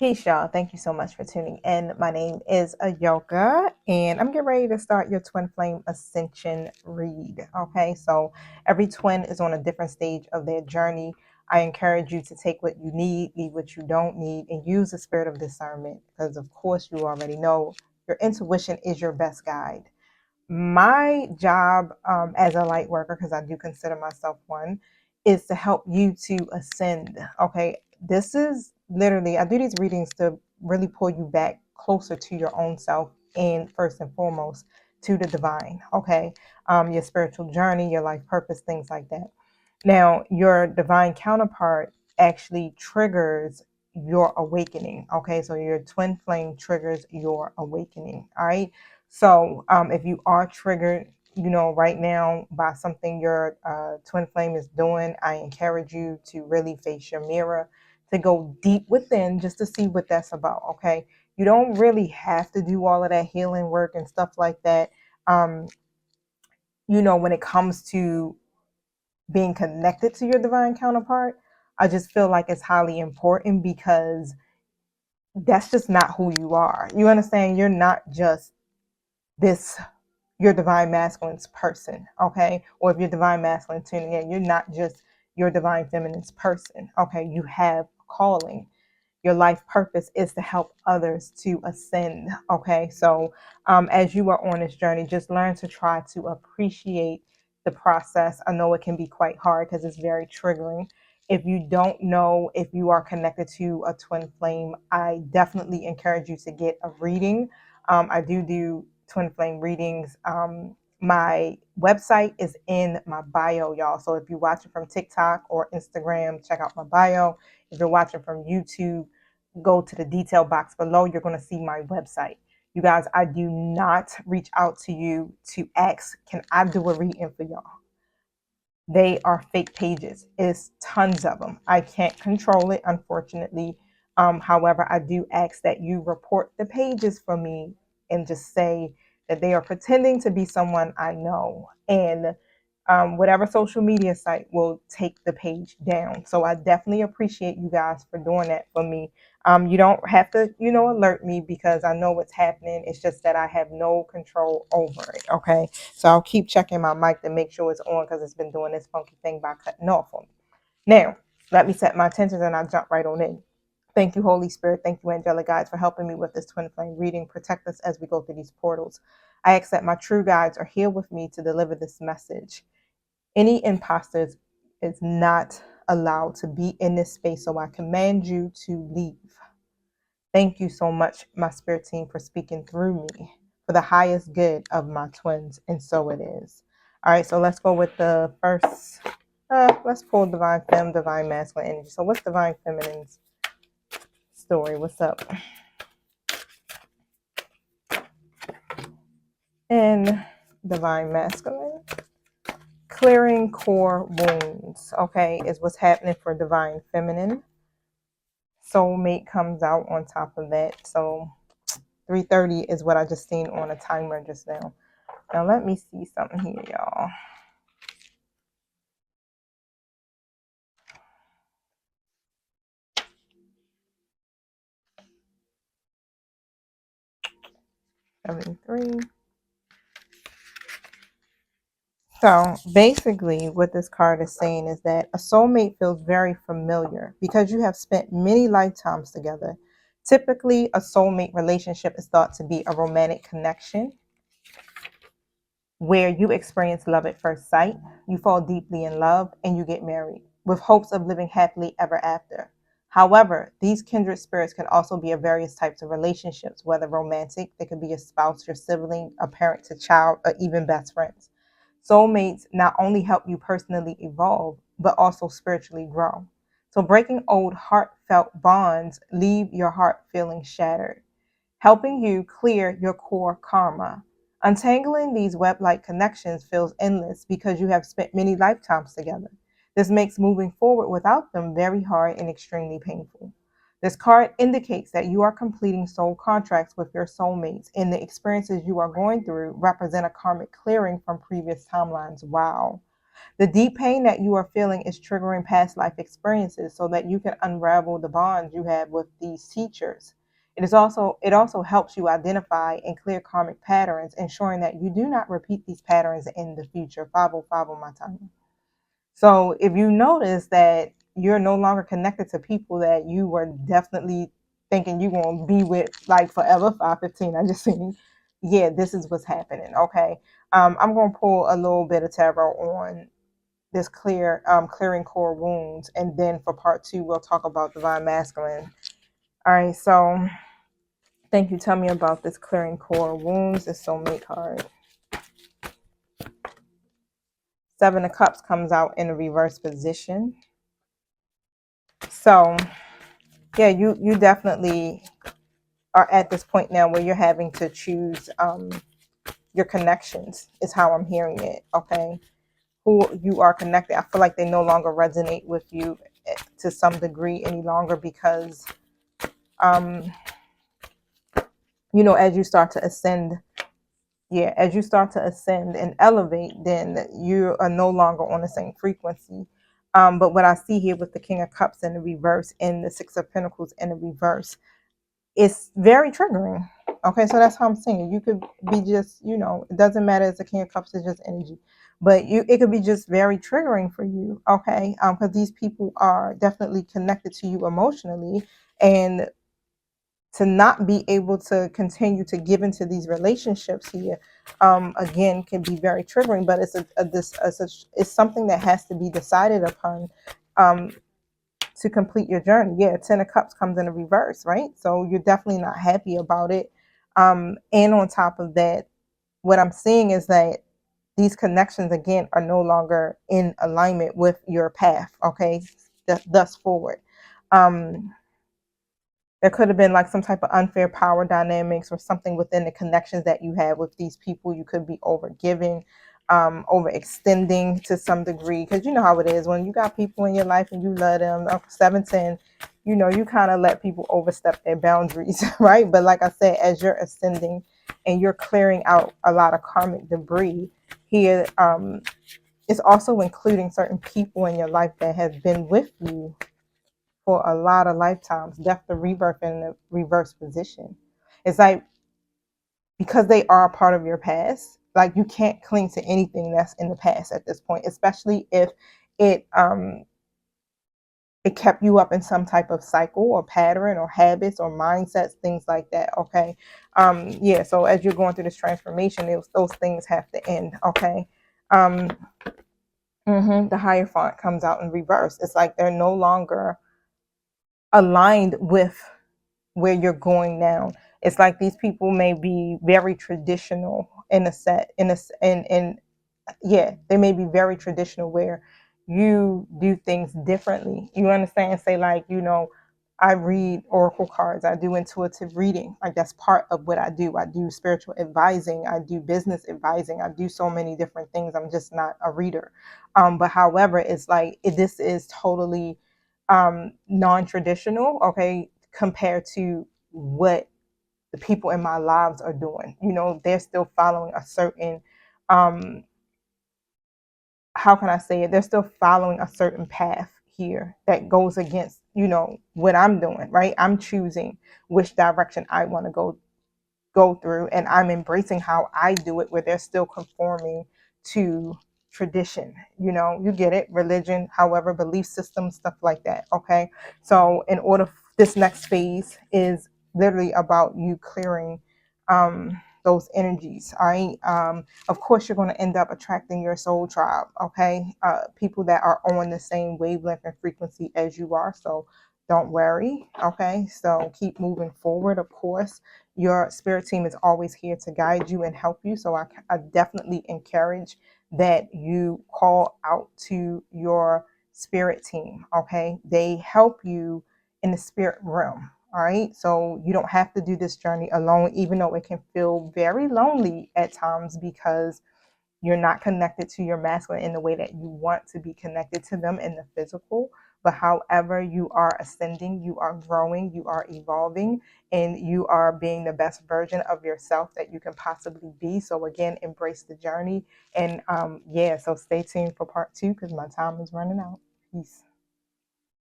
Peace, y'all. Thank you so much for tuning in. My name is Ayoka, and I'm getting ready to start your Twin Flame Ascension read. Okay, so every twin is on a different stage of their journey. I encourage you to take what you need, leave what you don't need, and use the spirit of discernment because, of course, you already know your intuition is your best guide. My job as a light worker, because I do consider myself one, is to help you to ascend. Okay, this is literally, I do these readings to really pull you back closer to your own self and first and foremost to the divine. Okay, your spiritual journey, your life purpose, things like that. Now, your divine counterpart actually triggers your awakening. Okay, so your twin flame triggers your awakening. All right. So, if you are triggered, right now by something your twin flame is doing, I encourage you to really face your mirror, to go deep within just to see what that's about. Okay. You don't really have to do all of that healing work and stuff like that. Um, when it comes to being connected to your divine counterpart, I just feel like it's highly important because that's just not who you are. You understand? You're not just this, your divine masculine's person, okay? Or if you're divine masculine tuning in, you're not just your divine feminine's person, okay? You have a calling. Your life purpose is to help others to ascend. Okay, so as you are on this journey, just learn to try to appreciate the process. I know it can be quite hard because it's very triggering. If you don't know if you are connected to a twin flame, I definitely encourage you to get a reading. I do twin flame readings. My website is in my bio, y'all. So if you're watching from TikTok or Instagram, check out my bio. If you're watching from YouTube, go to the detail box below. You're going to see my website. You guys, I do not reach out to you to ask, can I do a reading for y'all? They are fake pages. It's tons of them. I can't control it, unfortunately. However, I do ask that you report the pages for me and just say that they are pretending to be someone I know. And whatever social media site will take the page down. So I definitely appreciate you guys for doing that for me. You don't have to, alert me because I know what's happening. It's just that I have no control over it. Okay. So I'll keep checking my mic to make sure it's on because it's been doing this funky thing by cutting off on me. Now, let me set my intentions and I'll jump right on in. Thank you, Holy Spirit. Thank you, angelic guides, for helping me with this twin flame reading. Protect us as we go through these portals. I ask that my true guides are here with me to deliver this message. Any imposters is not allowed to be in this space, so I command you to leave. Thank you so much, my spirit team, for speaking through me for the highest good of my twins, and so it is. All right, so let's go with the first. Let's pull divine femme, divine masculine energy. So, what's divine feminine's story? What's up? And divine masculine, clearing core wounds. Okay, is what's happening for divine feminine. Soulmate comes out on top of that. So 3:30 is what I just seen on a timer just now. Now let me see something here, y'all. Seven three. So basically, what this card is saying is that a soulmate feels very familiar because you have spent many lifetimes together. Typically, a soulmate relationship is thought to be a romantic connection where you experience love at first sight, you fall deeply in love, and you get married with hopes of living happily ever after. However, these kindred spirits can also be of various types of relationships, whether romantic, they could be a spouse, your sibling, a parent to child, or even best friends. Soulmates not only help you personally evolve, but also spiritually grow. So, breaking old heartfelt bonds leave your heart feeling shattered, helping you clear your core karma. Untangling these web like connections feels endless because you have spent many lifetimes together. This makes moving forward without them very hard and extremely painful. This card indicates that you are completing soul contracts with your soulmates, and the experiences you are going through represent a karmic clearing from previous timelines. Wow. The deep pain that you are feeling is triggering past life experiences so that you can unravel the bonds you have with these teachers. It also helps you identify and clear karmic patterns, ensuring that you do not repeat these patterns in the future. 505 on my time. So if you notice that you're no longer connected to people that you were definitely thinking you're going to be with like forever, 515, I just seen, yeah, this is what's happening. Okay. I'm going to pull a little bit of tarot on this clearing core wounds. And then for part 2, we'll talk about divine masculine. All right. So thank you. Tell me about this clearing core wounds. The soulmate card. 7 of Cups comes out in a reverse position. So yeah, you definitely are at this point now where you're having to choose your connections is how I'm hearing it. Okay, who you are connected. I feel like they no longer resonate with you to some degree any longer because um as you start to ascend, as you start to ascend and elevate, then you are no longer on the same frequency. But what I see here with the King of Cups in the reverse and the Six of Pentacles in the reverse, it's very triggering. Okay, so that's how I'm saying. You could be just, it doesn't matter if the King of Cups is just energy, but it could be just very triggering for you. Okay, because these people are definitely connected to you emotionally, and to not be able to continue to give into these relationships here, again, can be very triggering. But it's something that has to be decided upon. To complete your journey. Yeah, 10 of Cups comes in a reverse, right? So you're definitely not happy about it. And on top of that, what I'm seeing is that these connections, again, are no longer in alignment with your path, okay? Thus forward. There could have been like some type of unfair power dynamics or something within the connections that you have with these people. You could be overgiving, overextending to some degree, because you know how it is when you got people in your life and you love them. 710, you kind of let people overstep their boundaries, right? But like I said, as you're ascending and you're clearing out a lot of karmic debris here, it's also including certain people in your life that have been with you for a lot of lifetimes. Death, the rebirth in the reverse position. It's like, because they are a part of your past, like you can't cling to anything that's in the past at this point, especially if it it kept you up in some type of cycle or pattern or habits or mindsets, things like that. Okay. Yeah, so as you're going through this transformation, those things have to end. Okay. The Hierophant comes out in reverse. It's like they're no longer aligned with where you're going now. It's like these people may be very traditional in a set, in yeah, they may be very traditional where you do things differently. You understand? Say like, I read oracle cards, I do intuitive reading. Like that's part of what I do. I do spiritual advising, I do business advising, I do so many different things. I'm just not a reader. But however, it's like this is totally non-traditional, okay, compared to what the people in my lives are doing. They're still following a certain how can I say it? They're still following a certain path here that goes against, what I'm doing, right? I'm choosing which direction I want to go through, and I'm embracing how I do it, where they're still conforming to tradition. You get it, religion, however, belief system, stuff like that. Okay, so in order, this next phase is literally about you clearing those energies. All right. Of course, you're going to end up attracting your soul tribe. Okay, people that are on the same wavelength and frequency as you are. So don't worry. Okay, so keep moving forward. Of course, your spirit team is always here to guide you and help you. So I definitely encourage that you call out to your spirit team. Okay, they help you in the spirit realm. All right, so you don't have to do this journey alone, even though it can feel very lonely at times because you're not connected to your masculine in the way that you want to be connected to them in the physical. But however you are ascending, you are growing, you are evolving, and you are being the best version of yourself that you can possibly be. So again, embrace the journey. And yeah, so stay tuned for part 2 because my time is running out. Peace.